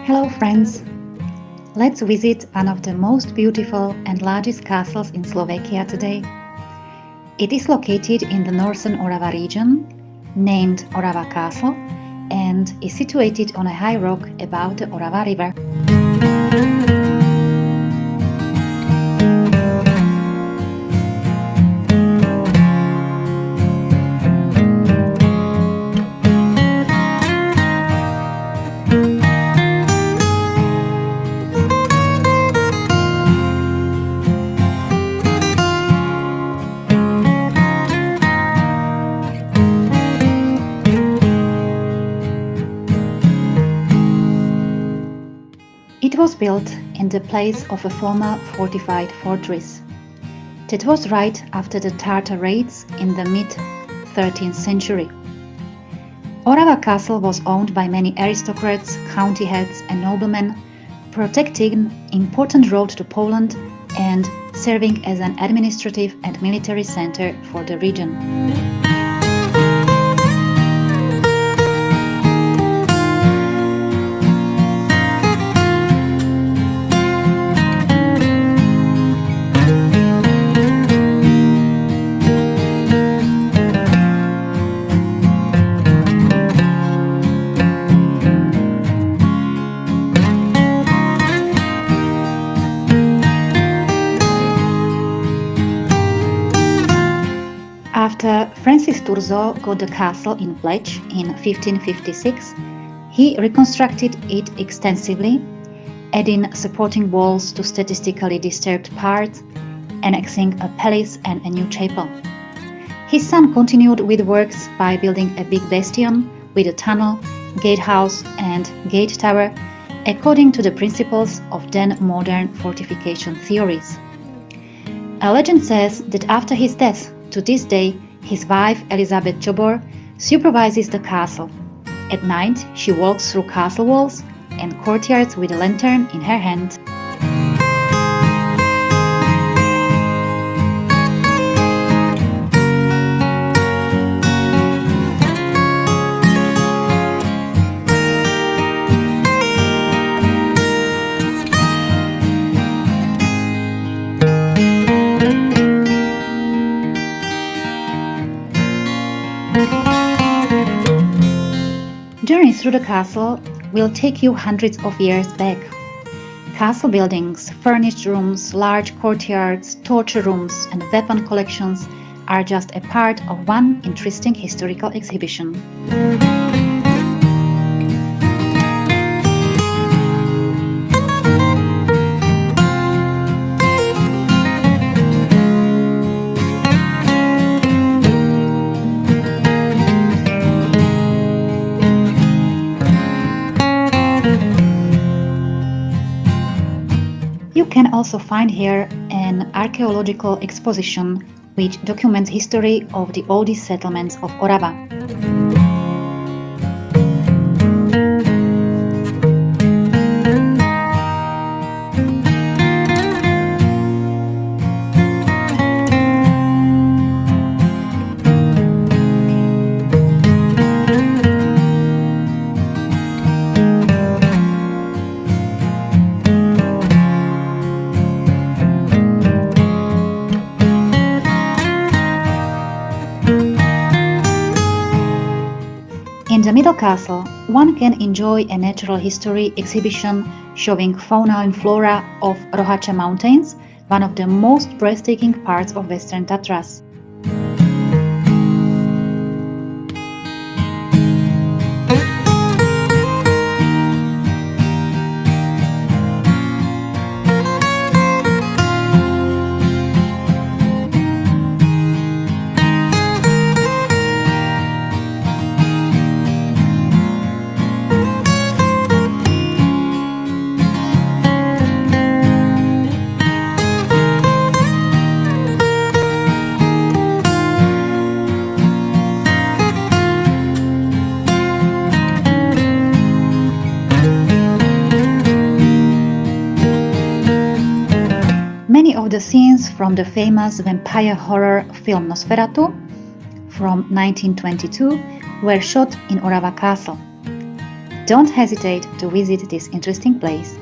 Hello friends! Let's visit one of the most beautiful and largest castles in Slovakia today. It is located in the northern Orava region, named Orava Castle, and is situated on a high rock above the Orava river. It was built in the place of a former fortified fortress. That was right after the Tatar raids in the mid-13th century. Orava Castle was owned by many aristocrats, county heads and noblemen, protecting important roads to Poland and serving as an administrative and military center for the region. After František Thurzo got the castle in pledge in 1556, he reconstructed it extensively, adding supporting walls to statistically disturbed parts, annexing a palace and a new chapel. His son continued with works by building a big bastion with a tunnel, gatehouse and gate tower, according to the principles of then modern fortification theories. A legend says that after his death, to this day, his wife Alžbeta Czoborová supervises the castle. At night, she walks through castle walls and courtyards with a lantern in her hand. Journey through the castle will take you hundreds of years back. Castle buildings, furnished rooms, large courtyards, torture rooms and weapon collections are just a part of one interesting historical exhibition. You can also find here an archaeological exposition which documents history of the oldest settlements of Orava. In the middle castle, one can enjoy a natural history exhibition showing fauna and flora of Rohača Mountains, one of the most breathtaking parts of Western Tatras. of the scenes from the famous vampire horror film Nosferatu from 1922 were shot in Orava Castle. Don't hesitate to visit this interesting place.